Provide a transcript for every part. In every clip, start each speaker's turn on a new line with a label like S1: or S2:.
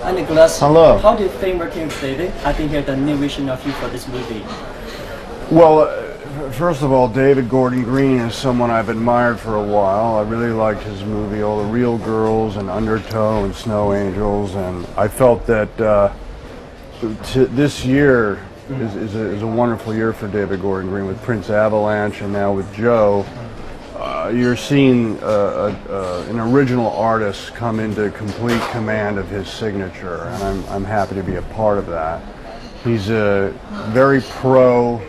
S1: Hi Nicholas.
S2: Hello.
S1: How do you think working with David? I think you have the new vision of you for this movie.
S2: Well, first of all, David Gordon Green is someone I've admired for a while. I really liked his movie, All the Real Girls and Undertow and Snow Angels, and I felt that this year is a wonderful year for David Gordon Green with Prince Avalanche and now with Joe. You're seeing an original artist come into complete command of his signature, and I'm happy to be a part of that. He's a very pro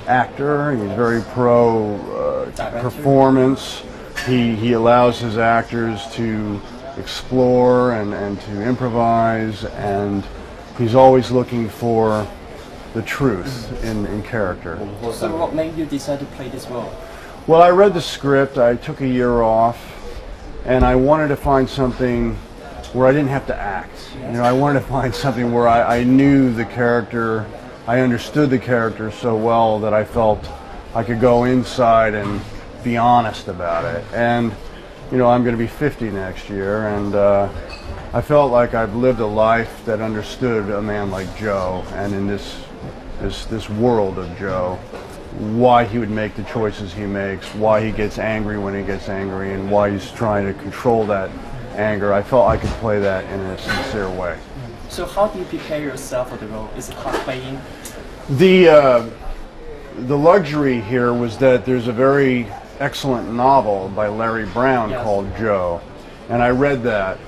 S2: actor. He's very pro performance. He allows his actors to explore and to improvise, and he's always looking for the truth in character.
S1: So what made you decide to play this role?
S2: Well, I read the script, I took a year off, and I wanted to find something where I didn't have to act. You know, I wanted to find something where I knew the character, I understood the character so well that I felt I could go inside and be honest about it. And, you know, I'm going to be 50 next year, and I felt like I've lived a life that understood a man like Joe, and in this world of Joe, why he would make the choices he makes, why he gets angry when he gets angry, and why he's trying to control that anger. I felt I could play that in a sincere way.
S1: So how do you prepare yourself for the role? Is it hard playing?
S2: The luxury here was that there's a very excellent novel by Larry Brown called Joe, and I read that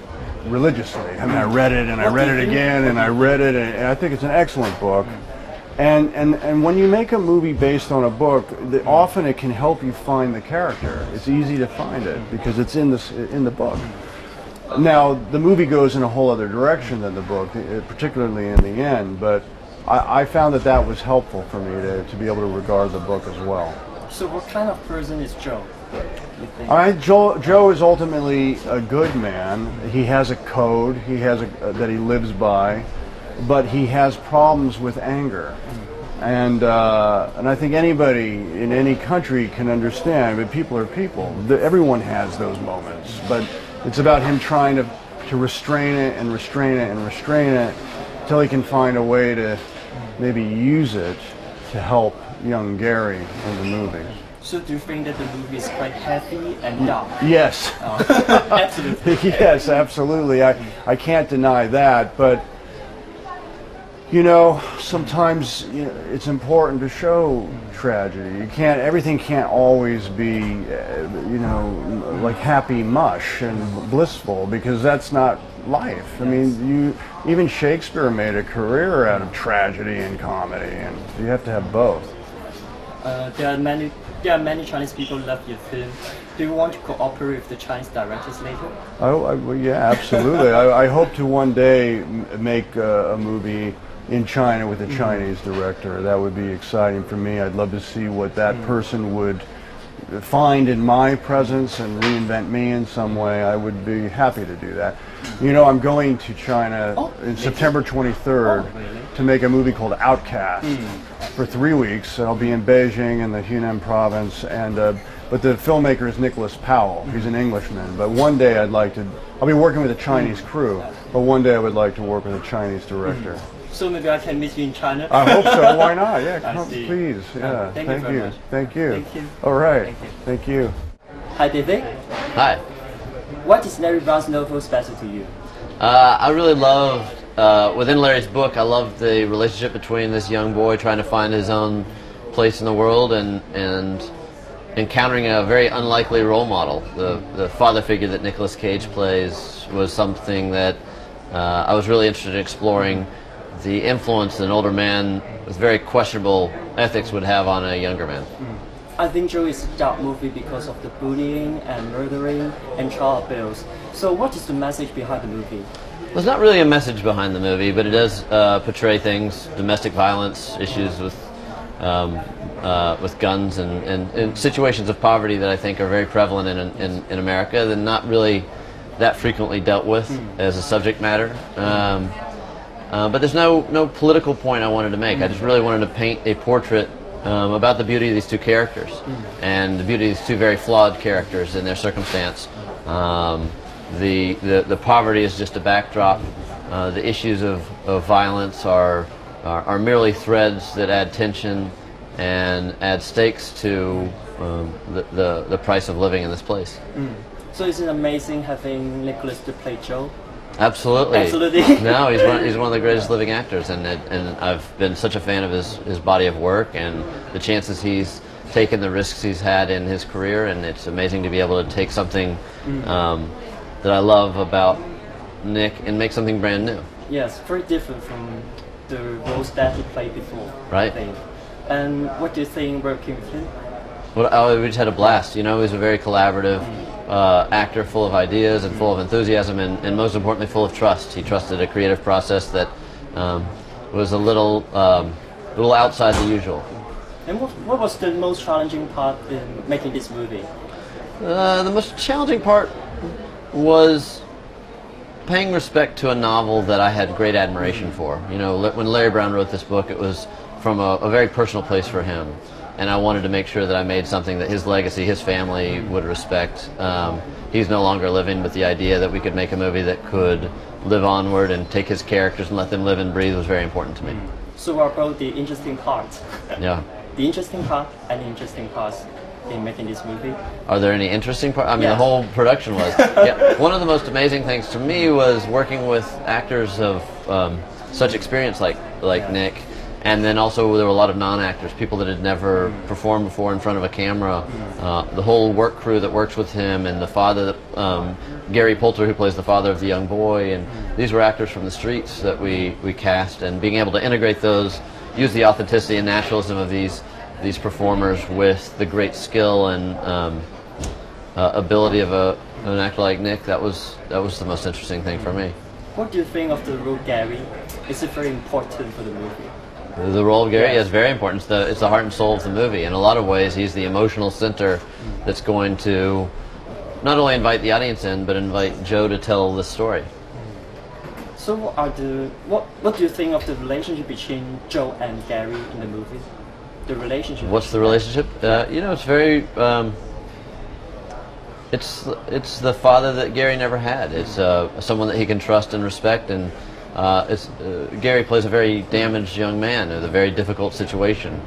S2: religiously. I mean, I read it and I read it again and I read it, and I think it's an excellent book. And when you make a movie based on a book, often it can help you find the character. It's easy to find it because it's in the book. Now, the movie goes in a whole other direction than the book, particularly in the end, but I found that was helpful for me to be able to regard the book as well.
S1: So what kind of person is Joe?
S2: Joe is ultimately a good man. He has a code that he lives by, but he has problems with anger. And I think anybody in any country can understand, but people are people. Everyone has those moments, but it's about him trying to restrain it and restrain it and restrain it until he can find a way to maybe use it to help young Gary in the movie.
S1: So do you think that the movie is quite heavy and dark?
S2: Yes.
S1: Absolutely.
S2: Yes, absolutely. I can't deny that, but you know, sometimes it's important to show tragedy. Everything can't always be, you know, like happy mush and blissful, because that's not life. I mean, even Shakespeare made a career out of tragedy and comedy, and you have to have both.
S1: There are many Chinese people who love your film. Do you want to cooperate with the Chinese directors later?
S2: Oh, well, yeah, absolutely. I hope to one day make a movie in China with a Chinese director. That would be exciting for me. I'd love to see what that person would find in my presence and reinvent me in some way. I would be happy to do that. You know, I'm going to China in September 23rd to make a movie called Outcast for 3 weeks. I'll be in Beijing in the Hunan province, and but the filmmaker is Nicholas Powell. He's an Englishman, but one day I'll be working with a Chinese crew, but one day I would like to work with a Chinese director.
S1: So maybe I can meet you in China?
S2: I hope so. Why not? Yeah, come, please. Yeah,
S1: thank you very much.
S2: Thank you.
S1: Thank you.
S2: All right. Thank you.
S1: Hi, David.
S3: Hi.
S1: What is Larry Brown's novel special to you?
S3: I really loved, within Larry's book, I loved the relationship between this young boy trying to find his own place in the world and encountering a very unlikely role model. The father figure that Nicolas Cage plays was something that I was really interested in exploring, the influence that an older man with very questionable ethics would have on a younger man.
S1: I think Joe is a dark movie because of the bullying and murdering and child abuse. So what is the message behind the movie?
S3: There's not really a message behind the movie, but it does portray things, domestic violence, issues with guns and situations of poverty that I think are very prevalent in America, that not really that frequently dealt with as a subject matter. But there's no political point I wanted to make. I just really wanted to paint a portrait about the beauty of these two characters and the beauty of these two very flawed characters in their circumstance. The poverty is just a backdrop, the issues of violence are merely threads that add tension and add stakes to the price of living in this place.
S1: So is it amazing having Nicholas to play Joe?
S3: Absolutely.
S1: Absolutely.
S3: No, he's one of the greatest living actors, and I've been such a fan of his body of work and the chances he's taken, the risks he's had in his career, and it's amazing to be able to take something that I love about Nick and make something brand new.
S1: Yes, very different from the roles that he played before.
S3: Right.
S1: I think. And what do you think working with him?
S3: Well, we just had a blast. You know, he's a very collaborative actor, full of ideas and full of enthusiasm, and most importantly, full of trust. He trusted a creative process that was a little outside the usual.
S1: And what was the most challenging part in making this movie?
S3: The most challenging part was paying respect to a novel that I had great admiration for. You know, when Larry Brown wrote this book, it was from a very personal place for him, and I wanted to make sure that I made something that his legacy, his family would respect. He's no longer living, but the idea that we could make a movie that could live onward and take his characters and let them live and breathe was very important to me.
S1: So what about the interesting part?
S3: Yeah.
S1: The interesting part and the interesting parts in making this movie?
S3: Are there any interesting parts? I mean,
S1: Yeah.
S3: the whole production was. Yeah. One of the most amazing things to me was working with actors of such experience like Nick, and then also there were a lot of non-actors, people that had never performed before in front of a camera. The whole work crew that works with him, and the father, Gary Poulter, who plays the father of the young boy, and these were actors from the streets that we cast, and being able to integrate those, use the authenticity and naturalism of these performers with the great skill and ability of an actor like Nick, that was the most interesting thing for me.
S1: What do you think of the role Gary? Is it very important for the movie?
S3: The role of Gary is very important. It's the heart and soul of the movie. In a lot of ways, he's the emotional center that's going to not only invite the audience in, but invite Joe to tell the story.
S1: So what do you think of the relationship between Joe and Gary in the movie? The relationship.
S3: What's the relationship? You know, it's very. It's the father that Gary never had. It's someone that he can trust and respect, and Gary plays a very damaged young man in a very difficult situation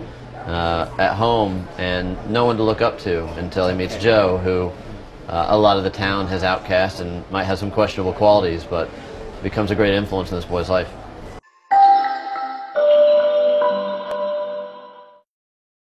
S3: at home, and no one to look up to until he meets Joe, who a lot of the town has outcast and might have some questionable qualities, but becomes a great influence in this boy's life.